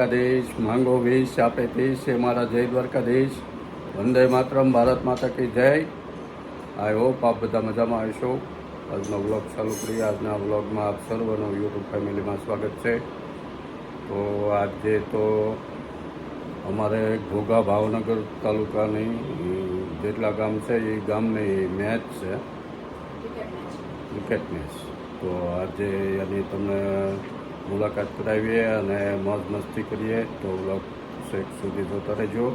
દ્વારકાધીશ માંગો વીસ આપે 30 એ મારા જય દ્વારકાધીશ. વંદે માતરમ. ભારત માતા કી જય. આઈ હોપ આપ બધા મજામાં આવશો. આજનો વ્લોગ ચાલુ કરીએ. આજના વ્લોગમાં આપ સર્વનું યુટ્યુબ ફેમિલીમાં સ્વાગત છે. તો આજે તો અમારે ઘોઘા ભાવનગર તાલુકાની જેટલા ગામ છે એ ગામની મેચ છે, ક્રિકેટ મેચ. તો આજે એની તમને મુલાકાત કરાવીએ અને મોજ મસ્તી કરીએ. તો વ્લોગ શેક સુધી જોતા રહેજો.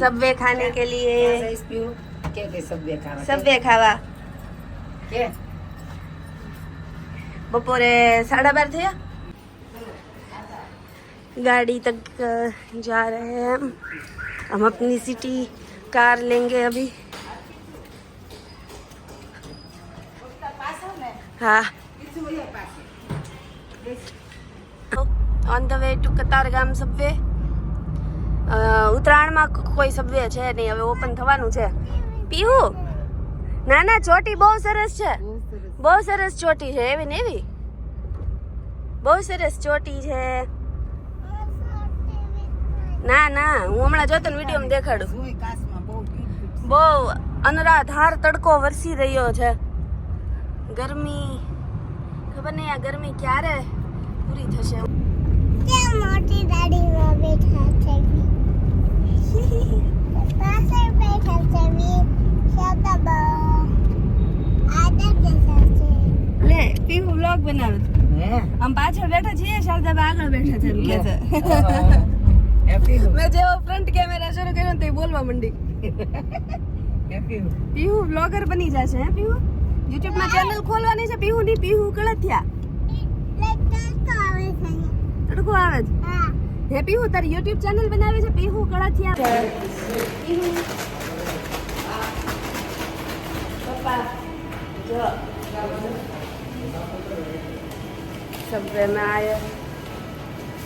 सबवे खाने के लिए सबवे खावा बपोरे 12:30 થયા. गाड़ी तक जा रहे हैं हम. अपनी सिटी कार लेंगे अभी. हाँ, on the way to Katargam subway. ઉત્તરાયણમાં કોઈ સબવે છે નહીં, હવે ઓપન થવાનું છે. પીહુ ના ના, ચોટી બહુ સરસ છે, બહુ સરસ ચોટી છે. એવી ને એવી બહુ સરસ ચોટી છે. ના ના, હું હમણાં જોતો ને વિડીયોમાં દેખાડું. બહુ અનરાધાર તડકો વરસી રહ્યો છે. ગરમી ખબર નહીં આ ગરમી ક્યારે પૂરી થશે. મોટી ગાડીમાં બેઠા છે, પાસે બેઠા છે, લે પીહુ વ્લોગ બનાવે છે. આમ પાછળ બેઠા છીએ, શારદા આગળ બેઠા છે એમ કે છે. મેં જેવો ફ્રન્ટ કેમેરા શરૂ કર્યો તો બોલવા માંડી. પીહુ વ્લોગર બની જશે. હે પીહુ યુટ્યુબ માં ચેનલ ખોલવાની છે. પીહુ ની પીહુ કળથિયા તડકો આવે છે. હે પીહુ તારી યુટ્યુબ ચેનલ બનાવે છે પીહુ કળથિયા. પપ્પા જો सबवे में आए.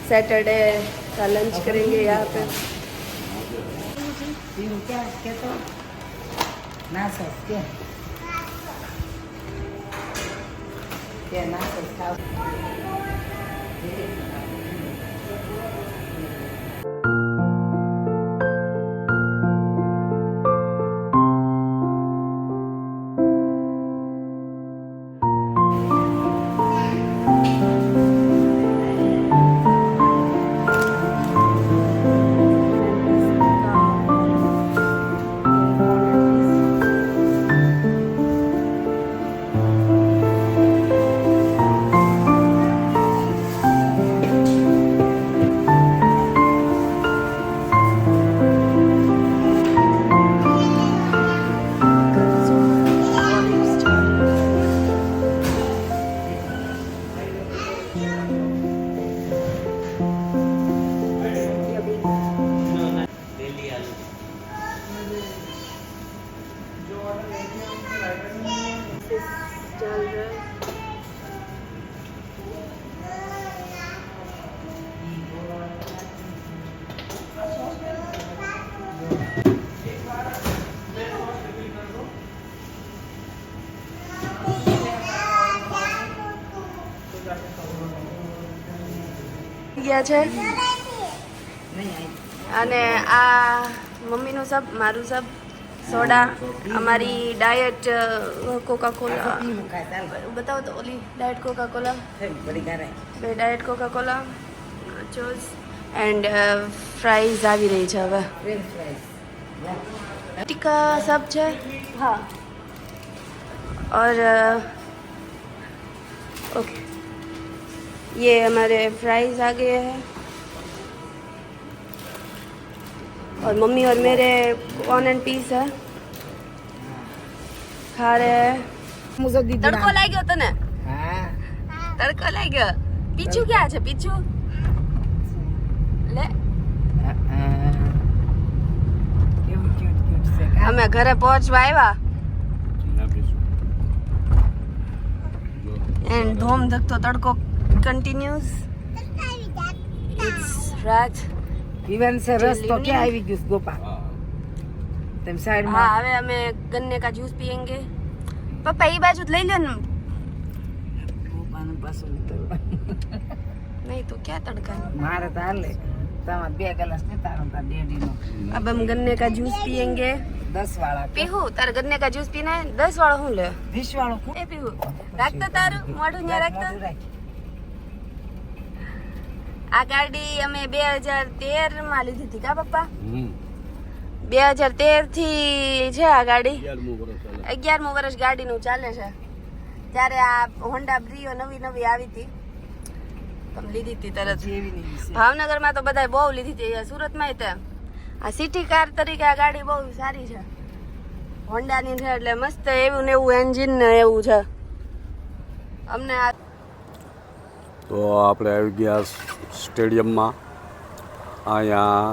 सैटरडे का लंच करेंगे यहाँ पे. ગયા છે અને આ મમ્મીનું સબ, મારું સબ, સોડા, અમારી ડાયટ કોકા કોલા. બતાવો તો ઓલી ડાયટ કોકા કોલા, બે ડાયટ કોકા કોલા, ચોસ એન્ડ ફ્રાઈઝ આવી રહી છે હવે. ટીકા સબ છે. हाँ और ओके, ये हमारे फ्राइज आ गए हैं और मम्मी और मेरे ऑन एंड पीस है खा रहे हैं. तड़को लाग गयो तने? तड़को लाग गयो. पीछू क्या है? पीछू ले. અમે ઘરે પહોંચવા આવ્યા એન્ડ ધોમ ધકતો તડકો કન્ટિન્યુઅસ. ઇટ્સ રાત. इवन से रस तो क्या आई जूस गोपा तुम साइड में. हाँ, હવે અમે गन्ने का जूस पियेंगे. પપ્પા એ બાજુ લઈ લો ને. गोपा ने पास उतर नहीं तो क्या तड़का है। मारे तो हाले તમારે 2 ગ્લાસ લેતા આવો તાર ડેડીનો अब हम गन्ने का जूस पियेंगे। 10 વાળા पीहू तार गन्ने का जूस पीना है 10 वाला हूँ ले 20 વાળો ए पीहू રાખતો તારું મોઢું ન્યા રાખતો આ ગાડી અમે 2013 માં લીધી હતી કા પપ્પા 2013 થી છે આ ગાડી 11મું વર્ષ ગાડીનું ચાલે છે ત્યારે આ હોન્ડા બ્રિયો નવી નવી આવી હતી તમે લીધી હતી તરત જેવી નહીં છે ભાવનગરમાં તો બધાય બહુ લીધી હતી સુરતમાં તે આ સિટી કાર તરીકે આ ગાડી બહુ સારી છે હોન્ડાની છે એટલે મસ્ત એવું ને એવું એન્જિન ને એવું છે અમને આ તો આપણે આવી ગયા સ્ટેડિયમમાં અહીંયા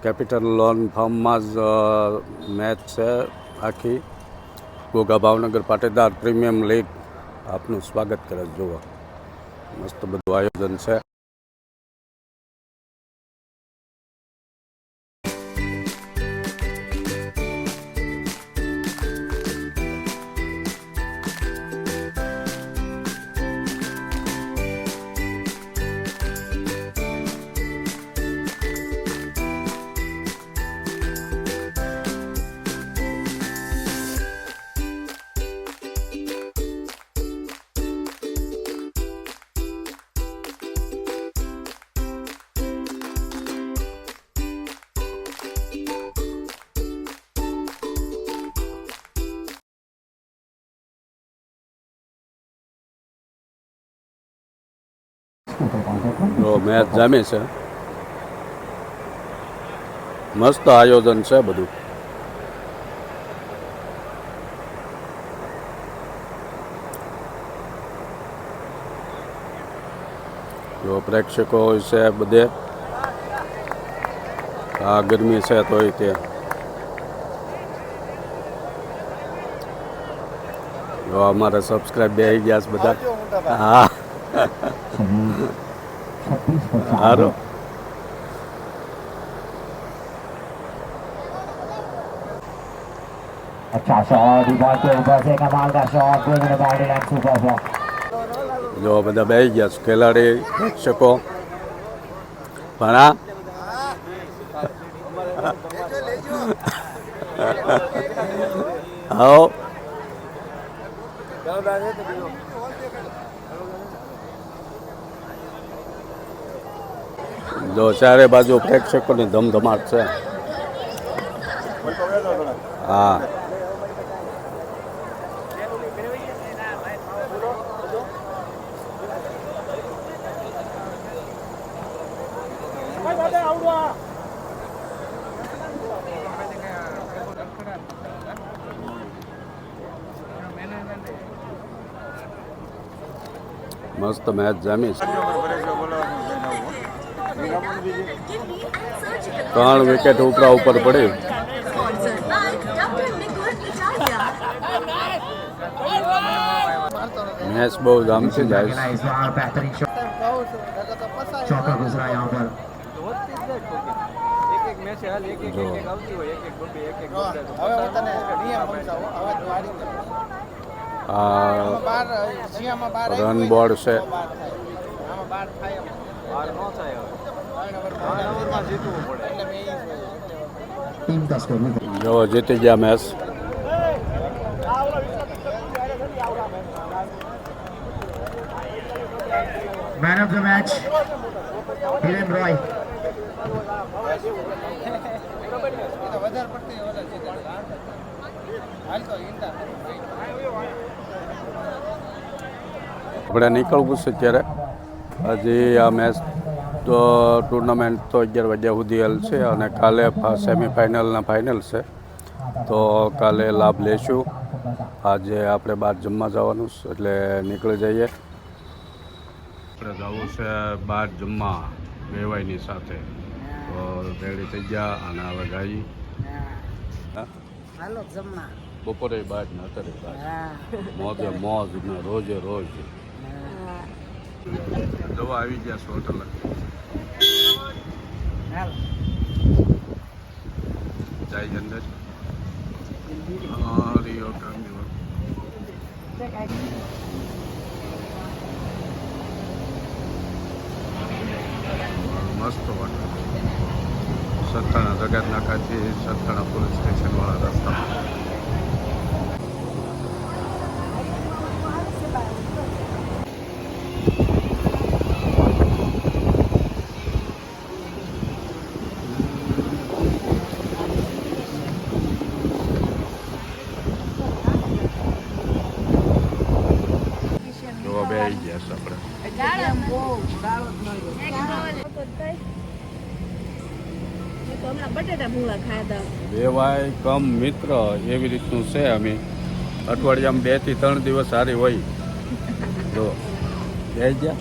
કેપિટલ લોન ફાર્મમાં જ મેચ છે આખી ઘોઘા ભાવનગર પાટીદાર પ્રીમિયમ લીગ આપનું સ્વાગત કરે જુઓ મસ્ત બધું આયોજન છે જો મેચ જામી છે મસ્ત આયોજન છે બધું જો પ્રેક્ષકો હોય છે બધે આ ગરમી છે તોય તે જો અમારે સબસ્ક્રાઈબ બે ગયા છે બધા હા હારો अच्छा शॉट बॉल के ऊपर से कमाल का shot going in body line super shot જો બધા બેસી ગયા છે ખેલાડી પ્રેક્ષકો ભણા આવો જો ચારે બાજુ પ્રેક્ષકોની ધમધમાટ છે હા મસ્ત મેચ જામી છે 3 વિકેટ ઉપરા ઉપર પડી मैच बहुत जाम से जाए इस बार बेहतरीन शॉट चौका गुजरा यहाँ पर रन बोर्ड से टीम का स्कोर जो जीत गया match man of the match Hiren Roy આપણે નીકળવું છે ત્યારે હજી આ મેચ તો ટુર્નામેન્ટ તો 11 વાગ્યા સુધી હાલશે અને કાલે સેમિફાઇનલના ફાઇનલ છે તો કાલે લાભ લઈશું આજે આપણે બહાર જમવા જવાનું છે એટલે નીકળી જઈએ આપણે જવું છે બહાર જમવા બેવાઈની સાથે તો રેડી થઈ ગયા અને હવે જઈએ હાલો જમવા બપોરે બહાર ને અત્યારે બહાર મોજે મોજ ને રોજે રોજ દવા આવી ગયા છે હોટલ હાલો જાય અંદર હરિયો કાંદી. 这个。મસ્ત હોટલ. સત્તાણા જગાત નાકાથી સત્તાણા પોલીસ સ્ટેશનવાળા રસ્તા. જો બે આવી ગયા છે આપણે. બટેટા ભૂંગળા ખાધા. બેવાય કમ મિત્ર એવી રીતનું છે. અમે અઠવાડિયામાં 2 થી 3 દિવસ સારી હોય. જો બે ગયા.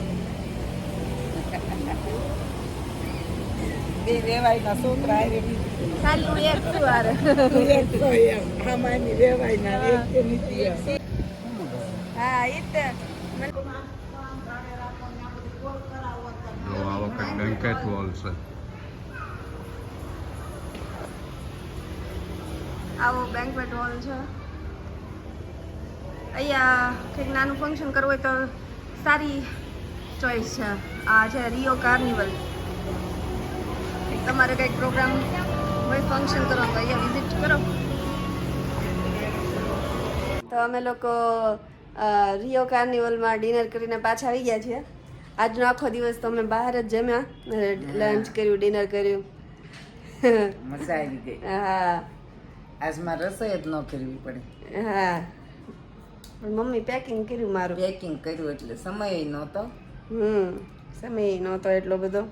બે વેવાયના છોકરા આવી સાલું એક શું હારે. આમાંની વેવાયના એક કે નીતિ હા એ જ જો આ વખત બેન્કેટ હોલ છે. આવો બેન્ક્વેટ હોલ છે. અહીંયા કંઈક નાનું ફંક્શન કરવું હોય તો સારી ચોઈસ છે. આ છે રિયો કાર્નિવલ. તમારે કંઈક પ્રોગ્રામ હોય ફંક્શન કરો તો અહીંયા વિઝિટ કરો. તો અમે લોકો રિયો કાર્નિવલમાં ડિનર કરીને પાછા આવી ગયા છીએ. આજનો આખો દિવસ તો અમે બહાર જ જમ્યા, લંચ કર્યું, ડિનર કર્યું. મજા આવી ગઈ. હા આજમાં રસોઈ જ ન કરવી પડે. હા પણ મમ્મી પેકિંગ કર્યું મારું. પેકિંગ કર્યું એટલે સમય નહોતો. સમય નહોતો એટલો બધો.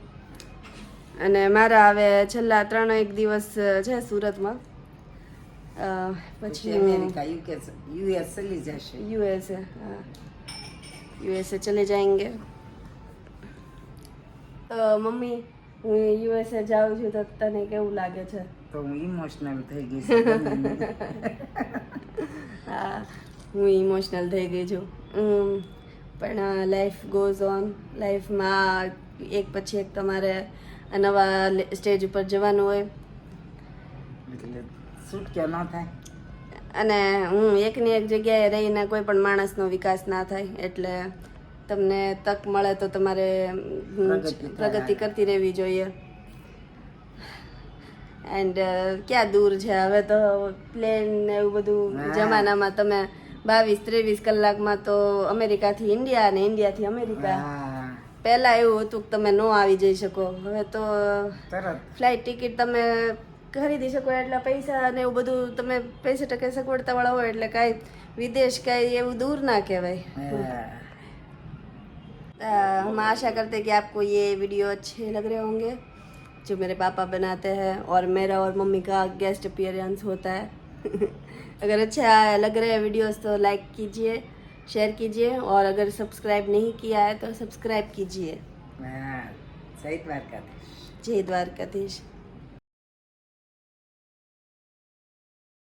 અને મારા હવે છેલ્લા 3 દિવસ છે સુરતમાં. પછી પછી અમેરિકા યુએસ ચલી જશે. यूएसए. हाँ यूएसए चले जाएंगे. તો મમ્મી હું યુએસએ જાઉં છું તો તને કેવું લાગે છે? તો હું ઇમોશનલ થઈ ગઈ છું. હા હું ઇમોશનલ થઈ ગઈ છું. પણ લાઈફ ગોઝ ઓન. લાઈફમાં એક પછી એક તમારે નવા સ્ટેજ ઉપર જવાનું હોય. એટલે છૂટક્યા ન થાય. અને હું એકની એક જગ્યાએ રહીને કોઈ પણ માણસનો વિકાસ ના થાય. એટલે તમને તક મળે તો તમારે પ્રગતિ કરતી રહેવી જોઈએ. એન્ડ ક્યાં દૂર છે હવે તો પ્લેન ને એવું બધું જમાનામાં તમે 22-23 કલાકમાં તો અમેરિકાથી ઇન્ડિયા અને ઇન્ડિયાથી અમેરિકા. હા, પહેલાં એવું હતું કે તમે ન આવી જઈ શકો. હવે તો તરત ફ્લાઇટ ટિકિટ તમે ખરીદી શકો એટલા પૈસા અને એવું બધું તમે પૈસા ટકે સગવડતાવાળા હોય એટલે કાંઈ વિદેશ કાંઈ એવું दूर ना કહેવાય. हम आशा करते हैं कि आपको ये वीडियो अच्छे लग रहे होंगे जो मेरे पापा बनाते हैं और मेरा और मम्मी का गेस्ट अपीयरेंस होता है. अगर अच्छा लग रहे हैं वीडियोस तो लाइक कीजिए, शेयर कीजिए और अगर सब्सक्राइब नहीं किया है तो सब्सक्राइब कीजिए. હા, સહી દ્વારકાધીશ. जय द्वारकाधीश.